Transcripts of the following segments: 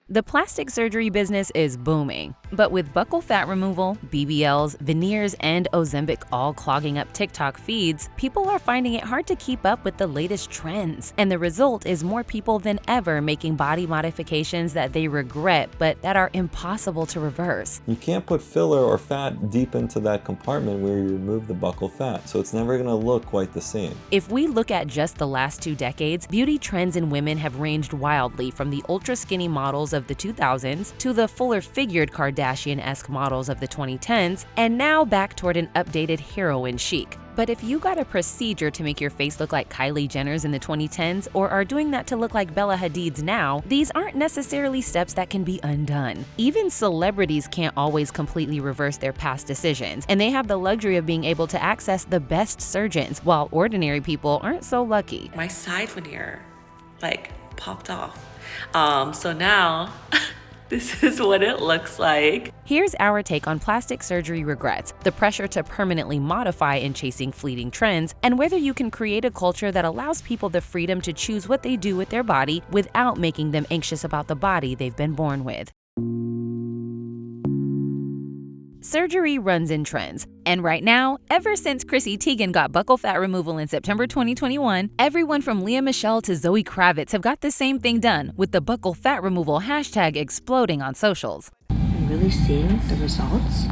The plastic surgery business is booming, but with buccal fat removal, BBLs, veneers, and Ozempic all clogging up TikTok feeds, people are finding it hard to keep up with the latest trends. And the result is more people than ever making body modifications that they regret but that are impossible to reverse. You can't put filler or fat deep into that compartment where you remove the buccal fat, so it's never going to look quite the same. If we look at just the last 2 decades, beauty trends in women have ranged wildly from the ultra-skinny models of the 2000s to the fuller-figured Kardashian-esque models of the 2010s, and now back toward an updated heroine chic. But if you got a procedure to make your face look like Kylie Jenner's in the 2010s or are doing that to look like Bella Hadid's now, these aren't necessarily steps that can be undone. Even celebrities can't always completely reverse their past decisions, and they have the luxury of being able to access the best surgeons, while ordinary people aren't so lucky. My side veneer, popped off. So now, this is what it looks like. Here's our take on plastic surgery regrets, the pressure to permanently modify in chasing fleeting trends, and whether you can create a culture that allows people the freedom to choose what they do with their body without making them anxious about the body they've been born with. Surgery runs in trends, and right now, ever since Chrissy Teigen got buccal fat removal in September 2021, everyone from Lea Michele to Zoe Kravitz have got the same thing done, with the buccal fat removal hashtag exploding on socials. I'm really seeing the results,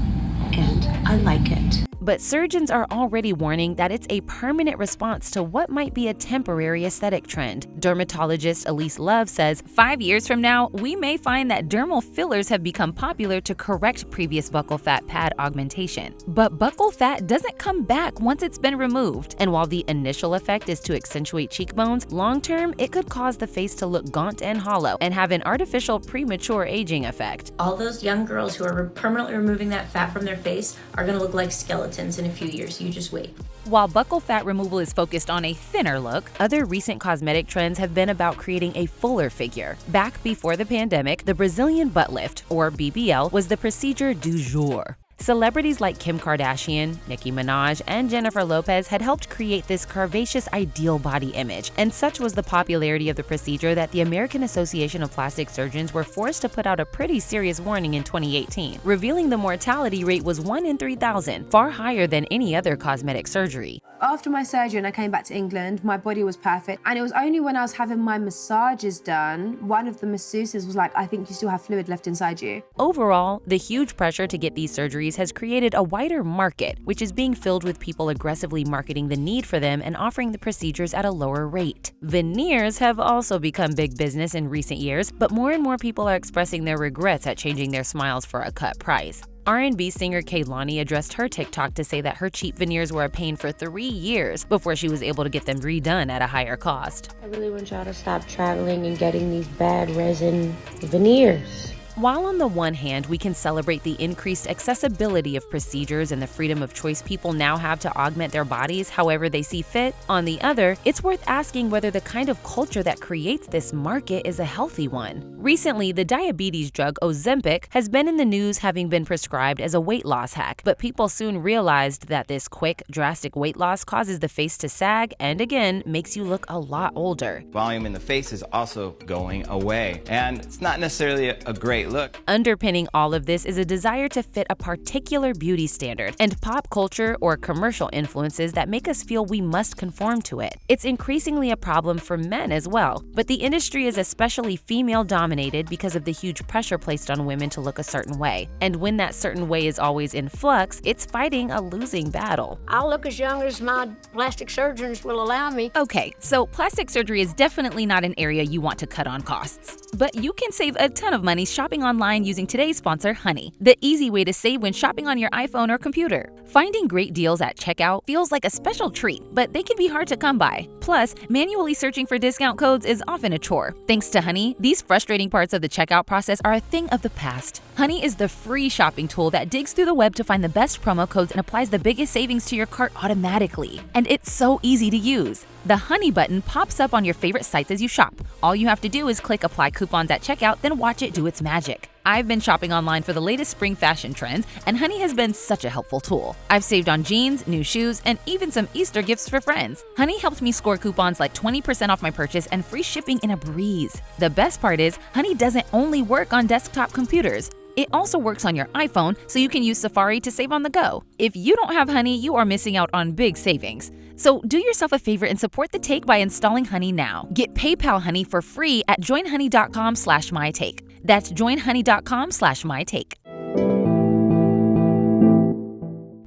and I like it. But surgeons are already warning that it's a permanent response to what might be a temporary aesthetic trend. Dermatologist Elise Love says 5 years from now, we may find that dermal fillers have become popular to correct previous buccal fat pad augmentation. But buccal fat doesn't come back once it's been removed. And while the initial effect is to accentuate cheekbones, long-term, it could cause the face to look gaunt and hollow and have an artificial premature aging effect. All those young girls who are permanently removing that fat from their face are going to look like skeletons in a few years. You just wait. While buccal fat removal is focused on a thinner look, other recent cosmetic trends have been about creating a fuller figure. Back before the pandemic, the Brazilian butt lift, or BBL, was the procedure du jour. Celebrities like Kim Kardashian, Nicki Minaj, and Jennifer Lopez had helped create this curvaceous ideal body image, and such was the popularity of the procedure that the American Association of Plastic Surgeons were forced to put out a pretty serious warning in 2018, revealing the mortality rate was 1 in 3,000, far higher than any other cosmetic surgery. After my surgery and I came back to England, my body was perfect, and it was only when I was having my massages done, one of the masseuses was like, I think you still have fluid left inside you. Overall, the huge pressure to get these surgeries has created a wider market, which is being filled with people aggressively marketing the need for them and offering the procedures at a lower rate. Veneers have also become big business in recent years, but more and more people are expressing their regrets at changing their smiles for a cut price. R&B singer Kehlani addressed her TikTok to say that her cheap veneers were a pain for 3 years before she was able to get them redone at a higher cost. I really want y'all to stop traveling and getting these bad resin veneers. While on the one hand, we can celebrate the increased accessibility of procedures and the freedom of choice people now have to augment their bodies however they see fit, on the other, it's worth asking whether the kind of culture that creates this market is a healthy one. Recently, the diabetes drug Ozempic has been in the news having been prescribed as a weight loss hack, but people soon realized that this quick, drastic weight loss causes the face to sag and again, makes you look a lot older. Volume in the face is also going away, and it's not necessarily a great look. Underpinning all of this is a desire to fit a particular beauty standard and pop culture or commercial influences that make us feel we must conform to it. It's increasingly a problem for men as well, but the industry is especially female-dominated because of the huge pressure placed on women to look a certain way. And when that certain way is always in flux, it's fighting a losing battle. I'll look as young as my plastic surgeons will allow me. Okay, so plastic surgery is definitely not an area you want to cut on costs. But you can save a ton of money shopping online using today's sponsor, Honey, the easy way to save when shopping on your iPhone or computer. Finding great deals at checkout feels like a special treat, but they can be hard to come by. Plus, manually searching for discount codes is often a chore. Thanks to Honey, these frustrating parts of the checkout process are a thing of the past. Honey is the free shopping tool that digs through the web to find the best promo codes and applies the biggest savings to your cart automatically. And it's so easy to use. The Honey button pops up on your favorite sites as you shop. All you have to do is click apply coupons at checkout, then watch it do its magic. I've been shopping online for the latest spring fashion trends, and Honey has been such a helpful tool. I've saved on jeans, new shoes, and even some Easter gifts for friends. Honey helped me score coupons like 20% off my purchase and free shipping in a breeze. The best part is, Honey doesn't only work on desktop computers. It also works on your iPhone, so you can use Safari to save on the go. If you don't have Honey, you are missing out on big savings. So do yourself a favor and support The Take by installing Honey now. Get PayPal Honey for free at joinhoney.com/mytake. That's joinhoney.com/mytake.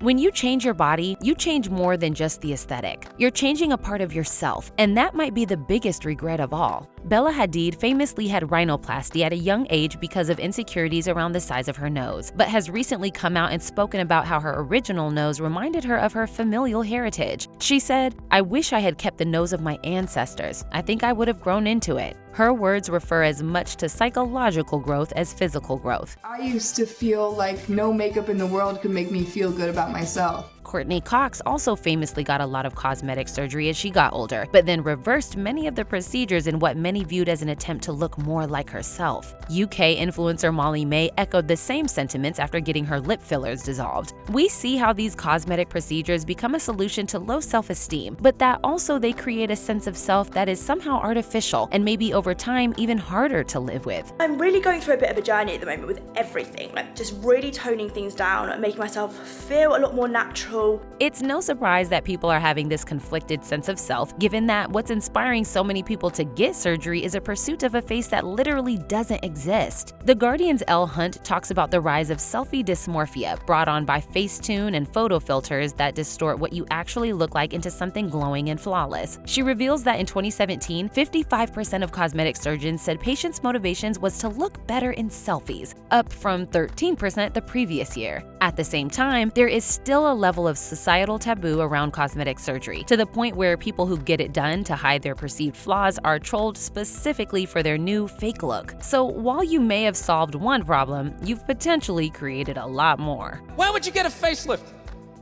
When you change your body, you change more than just the aesthetic. You're changing a part of yourself, and that might be the biggest regret of all. Bella Hadid famously had rhinoplasty at a young age because of insecurities around the size of her nose, but has recently come out and spoken about how her original nose reminded her of her familial heritage. She said, "I wish I had kept the nose of my ancestors. I think I would have grown into it." Her words refer as much to psychological growth as physical growth. I used to feel like no makeup in the world could make me feel good about myself. Courtney Cox also famously got a lot of cosmetic surgery as she got older, but then reversed many of the procedures in what many viewed as an attempt to look more like herself. UK influencer Molly May echoed the same sentiments after getting her lip fillers dissolved. We see how these cosmetic procedures become a solution to low self-esteem, but that also they create a sense of self that is somehow artificial and maybe over time even harder to live with. I'm really going through a bit of a journey at the moment with everything, like just really toning things down and making myself feel a lot more natural. It's no surprise that people are having this conflicted sense of self, given that what's inspiring so many people to get surgery is a pursuit of a face that literally doesn't exist. The Guardian's Elle Hunt talks about the rise of selfie dysmorphia brought on by Facetune and photo filters that distort what you actually look like into something glowing and flawless. She reveals that in 2017, 55% of cosmetic surgeons said patients' motivations was to look better in selfies, up from 13% the previous year. At the same time, there is still a level of societal taboo around cosmetic surgery, to the point where people who get it done to hide their perceived flaws are trolled specifically for their new fake look. So while you may have solved one problem, you've potentially created a lot more. Why would you get a facelift?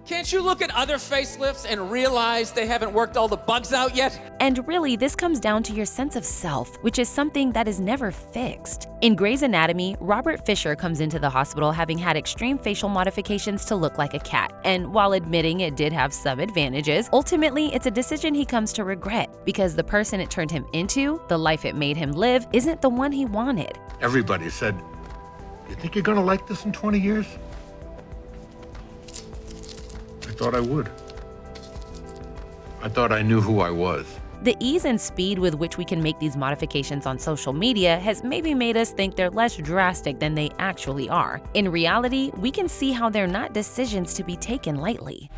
Can't you look at other facelifts and realize they haven't worked all the bugs out yet? And really, this comes down to your sense of self, which is something that is never fixed. In Grey's Anatomy, Robert Fisher comes into the hospital having had extreme facial modifications to look like a cat. And while admitting it did have some advantages, ultimately it's a decision he comes to regret, because the person it turned him into, the life it made him live, isn't the one he wanted. Everybody said, "You think you're gonna like this in 20 years?" I thought I would. I thought I knew who I was. The ease and speed with which we can make these modifications on social media has maybe made us think they're less drastic than they actually are. In reality, we can see how they're not decisions to be taken lightly.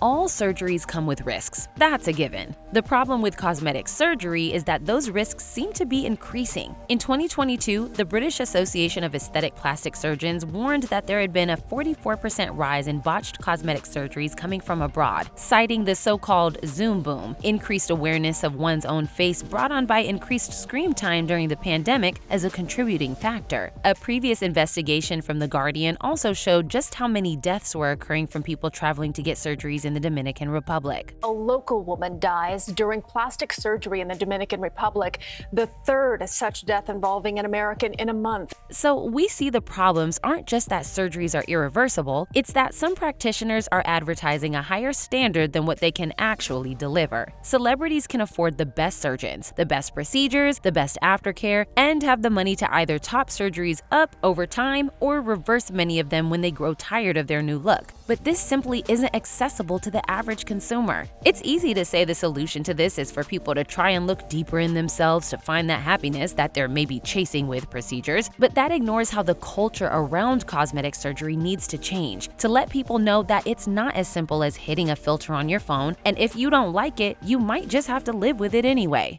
All surgeries come with risks. That's a given. The problem with cosmetic surgery is that those risks seem to be increasing. In 2022, the British Association of Aesthetic Plastic Surgeons warned that there had been a 44% rise in botched cosmetic surgeries coming from abroad, citing the so-called Zoom boom, increased awareness of one's own face brought on by increased screen time during the pandemic as a contributing factor. A previous investigation from The Guardian also showed just how many deaths were occurring from people traveling to get surgeries in the Dominican Republic. A local woman dies during plastic surgery in the Dominican Republic, the third such death involving an American in a month. So we see the problems aren't just that surgeries are irreversible, it's that some practitioners are advertising a higher standard than what they can actually deliver. Celebrities can afford the best surgeons, the best procedures, the best aftercare, and have the money to either top surgeries up over time or reverse many of them when they grow tired of their new look. But this simply isn't accessible to the average consumer. It's easy to say the solution to this is for people to try and look deeper in themselves to find that happiness that they're maybe chasing with procedures, but that ignores how the culture around cosmetic surgery needs to change, to let people know that it's not as simple as hitting a filter on your phone, and if you don't like it, you might just have to live with it anyway.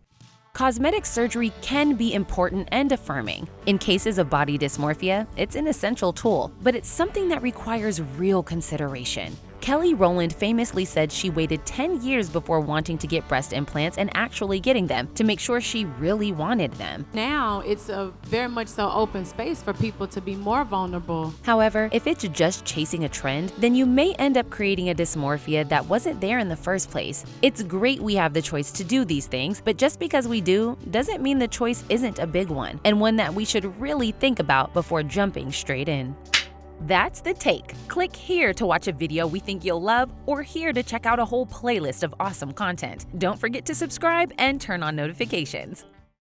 Cosmetic surgery can be important and affirming. In cases of body dysmorphia, it's an essential tool, but it's something that requires real consideration. Kelly Rowland famously said she waited 10 years before wanting to get breast implants and actually getting them to make sure she really wanted them. Now it's a very much so open space for people to be more vulnerable. However, if it's just chasing a trend, then you may end up creating a dysmorphia that wasn't there in the first place. It's great we have the choice to do these things, but just because we do, doesn't mean the choice isn't a big one, and one that we should really think about before jumping straight in. That's The Take. Click here to watch a video we think you'll love, or here to check out a whole playlist of awesome content. Don't forget to subscribe and turn on notifications.